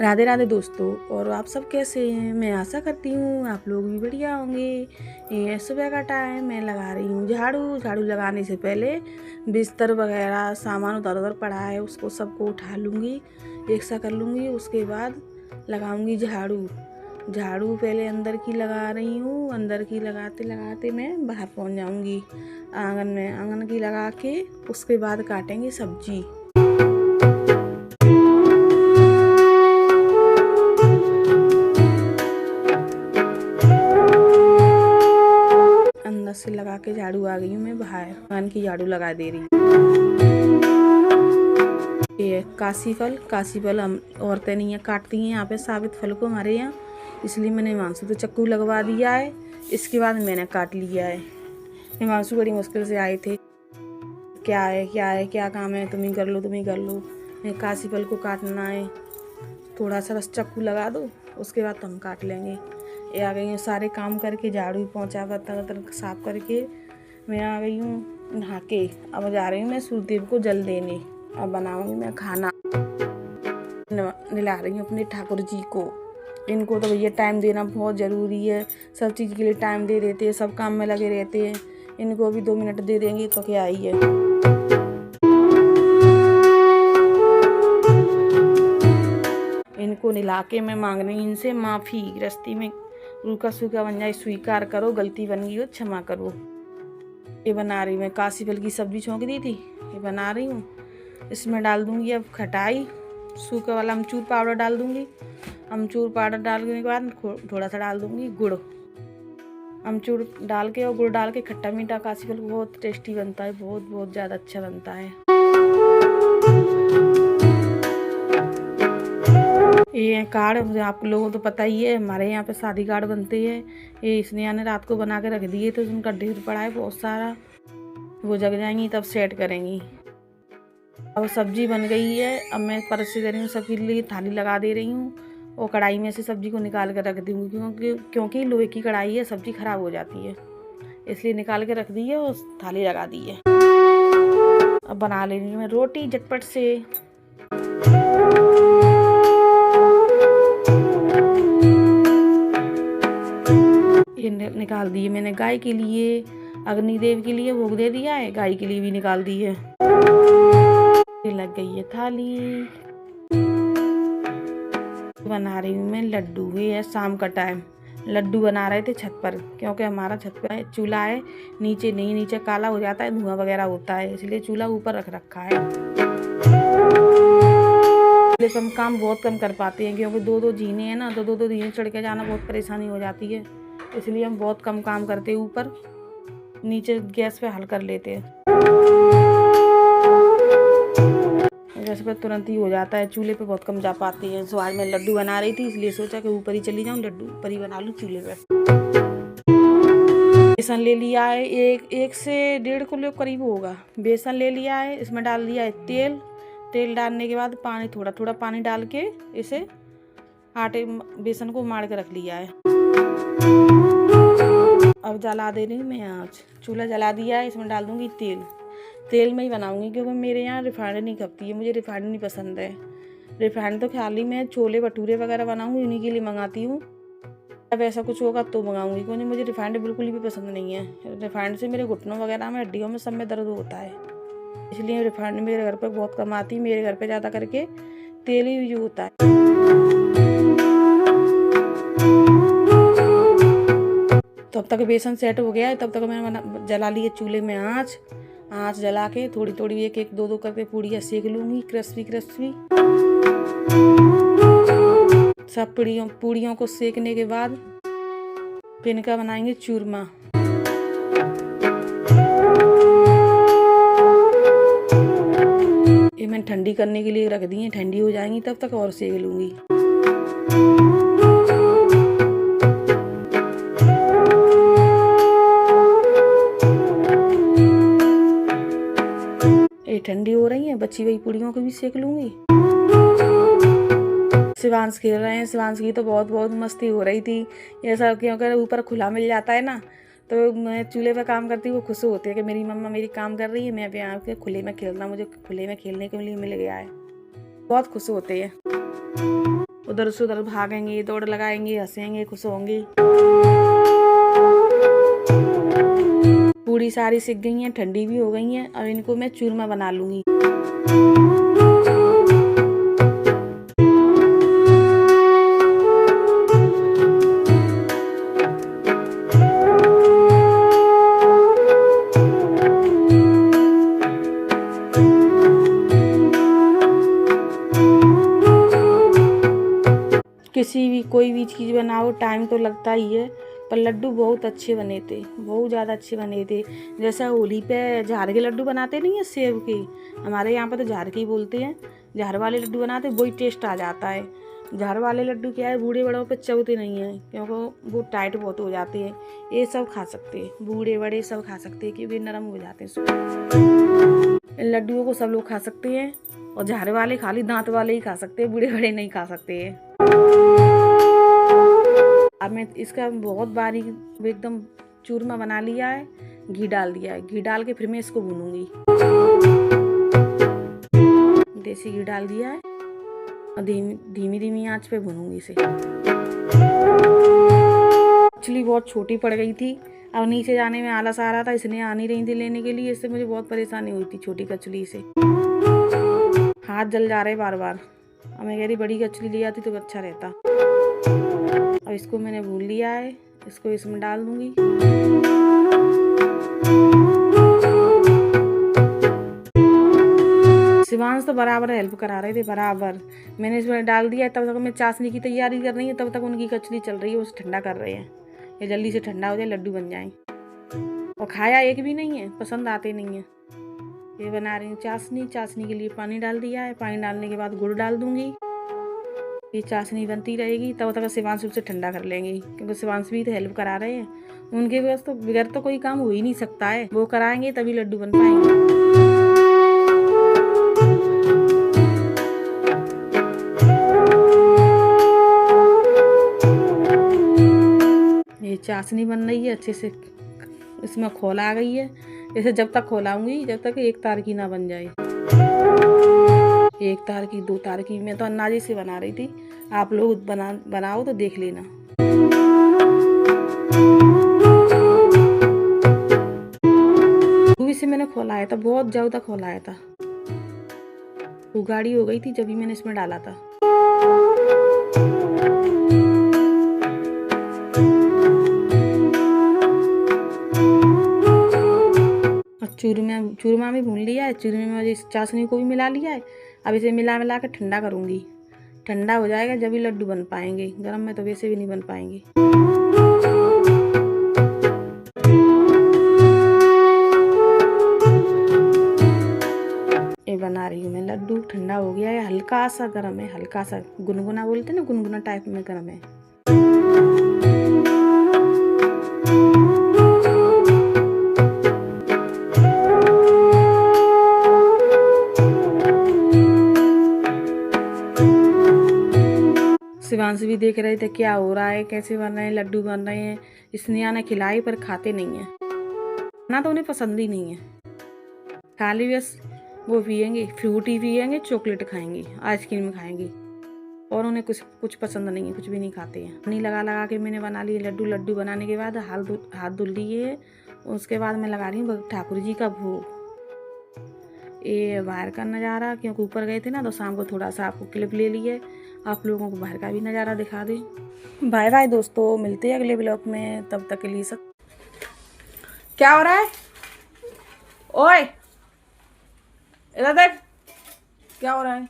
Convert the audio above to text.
राधे राधे दोस्तों। और आप सब कैसे हैं? मैं आशा करती हूँ आप लोग भी बढ़िया होंगे। ये सुबह का टाइम, मैं लगा रही हूँ झाड़ू। झाड़ू लगाने से पहले बिस्तर वगैरह सामान उधर उधर पड़ा है उसको सबको उठा लूँगी, एक सा कर लूँगी। उसके बाद लगाऊंगी झाड़ू। झाड़ू पहले अंदर की लगा रही हूँ, अंदर की लगाते लगाते मैं बाहर पहुँच जाऊँगी आंगन में। आंगन की लगा के उसके बाद काटेंगे सब्जी। अंदर से लगा के झाड़ू आ गई हूँ मैं बाहर, आंगन की झाड़ू लगा दे रही हूँ। ये काशी फल हम औरतें नहीं है काटती हैं यहाँ पे साबित फल को हमारे यहाँ, इसलिए मैंने हिमांशु तो चक्कू लगवा दिया है। इसके बाद मैंने काट लिया है। हिमांशु बड़ी मुश्किल से आए थे, क्या है क्या काम है, तुम ही कर लो। काशी फल को काटना है, थोड़ा सा बस चक्कू लगा दो, उसके बाद तो हम काट लेंगे। ये आ गई हूँ सारे काम करके, झाड़ू पोंछा बर्तन साफ करके मैं आ गई हूँ नहा के। अब जा रही हूँ मैं सूर्यदेव को जल देने। अब बनाऊंगी मैं खाना, नला रही हूँ अपने ठाकुर जी को। इनको तो भैया टाइम देना बहुत ज़रूरी है, सब चीज़ के लिए टाइम दे देते हैं, सब काम में लगे रहते हैं। इनको भी 2 मिनट दे देंगे तो क्या ही है। इनको निला के मैं मांग रही हूँ इनसे माफ़ी, गृहस्थी में रूखा सूखा बन जाए स्वीकार करो, गलती बन गई हो क्षमा करो। ये बना रही मैं काशी फल की सब्जी छोंक दी थी, ये बना रही हूँ। इसमें डाल दूंगी अब खटाई, सूखा वाला अमचूर पाउडर डाल दूंगी। अमचूर पाउडर डालने के बाद थोड़ा सा डाल दूंगी गुड़। अमचूर डाल के और गुड़ डाल के खट्टा मीठा काशी फल बहुत टेस्टी बनता है, बहुत ज़्यादा अच्छा बनता है। ये कार्ड आप लोगों को तो पता ही है, हमारे यहाँ पे शादी कार्ड बनते हैं। ये स्नेहा ने रात को बना के रख दिए तो उनका ढेर पड़ा है बहुत सारा, वो जग जाएंगी तब सेट करेंगी। अब सब्जी बन गई है, अब मैं परस दे रही हूँ सबके लिए, थाली लगा दे रही हूँ और कढ़ाई में से सब्जी को निकाल कर रख दूँगी, क्योंकि लोहे की कढ़ाई है, सब्जी खराब हो जाती है, इसलिए निकाल के रख दी है और थाली लगा दी है। अब बना ले रही हूँ मैं रोटी झटपट से। ये निकाल दिए मैंने गाय के लिए, अग्निदेव के लिए भोग दे दिया है, गाय के लिए भी निकाल दी है। ये लग गई है थाली। बना रही हूँ मैं लड्डू। ये है शाम का टाइम, लड्डू बना रहे थे छत पर, क्योंकि हमारा छत पर चूल्हा है, नीचे नहीं, नीचे काला हो जाता है, धुआं वगैरह होता है, इसलिए चूल्हा ऊपर रख रखा है। हम काम बहुत कम कर पाते हैं, क्योंकि 2-2 जीने हैं ना, तो 2-2 जीने चढ़ के जाना बहुत परेशानी हो जाती है, इसलिए हम बहुत कम काम करते हैं। ऊपर नीचे गैस पे हल कर लेते हैं, गैस पे तुरंत ही हो जाता है, चूल्हे पे बहुत कम जा पाती है। तो आज मैं लड्डू बना रही थी, इसलिए सोचा कि ऊपर ही चली जाऊँ, लड्डू ऊपर ही बना लूँ चूल्हे पे। बेसन ले लिया है, एक से 1.5 किलो करीब होगा बेसन ले लिया है। इसमें डाल दिया है तेल डालने के बाद पानी, थोड़ा पानी डाल के इसे आटे बेसन को मार के रख लिया है। अब जला दे रही हूँ मैं आँच, चूल्हा जला दिया है। इसमें डाल दूंगी तेल में ही बनाऊंगी, क्योंकि मेरे यहाँ रिफाइंड नहीं खपती है, मुझे रिफाइंड नहीं पसंद है। रिफाइंड तो खाली मैं छोले भटूरे वगैरह बनाऊंगी, उन्हीं के लिए मंगाती हूँ। अब ऐसा कुछ होगा तो मंगाऊंगी, क्योंकि मुझे रिफाइंड बिल्कुल भी पसंद नहीं है। रिफाइंड से मेरे घुटनों वगैरह में, हड्डियों में, सब में दर्द होता है, इसलिए रिफाइंड मेरे घर पर बहुत कम आती है। मेरे घर पर ज़्यादा करके तेल ही यूज होता है। तब तक बेसन सेट हो गया है, तब तक मैं जला लिए चूल्हे में आँच जला के थोड़ी एक 2-2 करके पूड़ियाँ सेक लूँगी, क्रिस्पी। सब पूड़ियों को सेकने के बाद फिर इनका बनाएंगे चूरमा। ये मैंने ठंडी करने के लिए रख दी है, ठंडी हो जाएंगी तब तक और सेक लूँगी। ये ठंडी हो रही है, बची हुई पूड़ियों को भी सेक लूँगी। शिवांश खेल रहे हैं, शिवांश की तो बहुत मस्ती हो रही थी। ऐसा क्योंकि ऊपर खुला मिल जाता है ना, तो मैं चूल्हे पे काम करती हूँ, वो खुश होती है कि मेरी मम्मा मेरी काम कर रही है, मैं यहाँ पे खुले में खेलना, मुझे खुले में खेलने के लिए मिल गया है, बहुत खुश होते हैं। उधर से उधर भागेंगे, दौड़ लगाएंगे, हंसेंगे, खुश होंगे। पूरी सारी सीख गई हैं, ठंडी भी हो गई हैं। अब इनको मैं चूरमा बना लूँगी। कोई भी चीज़ बनाओ टाइम तो लगता ही है, पर लड्डू बहुत अच्छे बने थे, बहुत ज़्यादा अच्छे बने थे। जैसे होली पे झार के लड्डू बनाते नहीं है सेब के, हमारे यहाँ पर तो झार के ही बोलते हैं। झार वाले लड्डू बनाते वही टेस्ट आ जाता है। झार वाले लड्डू क्या है, बूढ़े बड़ों पे चबते नहीं हैं, क्योंकि वो टाइट बहुत हो जाते हैं। ये सब खा सकते हैं, बूढ़े बड़े सब खा सकते हैं, क्योंकि नरम हो जाते हैं। इन लड्डुओं को सब लोग खा सकते हैं, और झार वाले खाली दांत वाले ही खा सकते हैं, बूढ़े बड़े नहीं खा सकते हैं। अब मैं इसका बहुत बारीक एकदम चूरमा बना लिया है, घी डाल दिया है। घी डाल के फिर मैं इसको भूनूंगी। देसी घी डाल दिया है और धीमी धीमी आंच पे भूनूंगी इसे। मछली बहुत छोटी पड़ गई थी, अब नीचे जाने में आलस आ रहा था, इसलिए आ नहीं रही थी लेने के लिए। इससे मुझे बहुत परेशानी हुई थी छोटी कचली से, हाथ जल जा रहे बार बार। अब मैं कह रही बड़ी कचली ले आती तो अच्छा रहता। अब इसको मैंने भून लिया है, इसको इसमें डाल दूंगी। शिवांश तो बराबर हेल्प करा रहे थे, बराबर। मैंने इसमें डाल दिया, तब तक मैं चाशनी की तैयारी कर रही है, तब तक उनकी कचली चल रही है, उसे ठंडा कर रहे हैं। ये जल्दी से ठंडा हो जाए, लड्डू बन जाएं। और खाया एक भी नहीं है, पसंद आते नहीं है। ये बना रही हूँ चाशनी। चाशनी के लिए पानी डाल दिया है, पानी डालने के बाद गुड़ डाल दूंगी। ये चाशनी बनती रहेगी, तब तक शिवांश उसे ठंडा कर लेंगे, क्योंकि शिवांश भी तो हेल्प करा रहे हैं। उनके पास तो बगैर तो कोई काम हो ही नहीं सकता है, वो कराएंगे तभी लड्डू बन पाएंगे। ये चाशनी बन रही है अच्छे से, इसमें खोल आ गई है। इसे जब तक खोलाऊंगी जब तक एक तार की ना बन जाए। एक तार की, दो तार की, मैं तो अंदाजे से बना रही थी। आप लोग बनाओ तो देख लेना। खूबी से मैंने खोलाया था, बहुत ज्यादा खोलाया था। वो गाढ़ी हो गई थी जब ही मैंने इसमें डाला था। चूरमा भी भून लिया है, चूरमे में इस चाशनी को भी मिला लिया है। अब इसे मिला कर ठंडा करूंगी। ठंडा हो जाएगा जब ही लड्डू बन पाएंगे, गरम में तो वैसे भी नहीं बन पाएंगे। ये बना रही हूँ मैं लड्डू, ठंडा हो गया है, हल्का सा गरम है, हल्का सा गुनगुना बोलते ना, गुनगुना टाइप में गरम है। शिवांश भी देख रहे थे क्या हो रहा है, कैसे बन रहे हैं लड्डू, बन रहे हैं। इसने ने खिलाई पर खाते नहीं है ना, तो उन्हें पसंद ही नहीं है। खाली बस वो पियेंगे, फ्रूटी पियेंगे, चॉकलेट खाएंगे, आइसक्रीम खाएंगे, और उन्हें कुछ पसंद नहीं है, कुछ भी नहीं खाते हैं। पानी लगा के मैंने बना लिए लड्डू। लड्डू बनाने के बाद हाथ धुल लिए। उसके बाद मैं लगा रही हूँ ठाकुर जी का भोग। ये बाहर का नज़ारा, क्योंकि ऊपर गए थे ना, तो शाम को थोड़ा सा आपको क्लिप ले लिए, आप लोगों को बाहर का भी नज़ारा दिखा दें। बाय बाय दोस्तों, मिलते हैं अगले ब्लॉग में, तब तक के लिए सब। क्या हो रहा है? ओए इधर देख, क्या हो रहा है?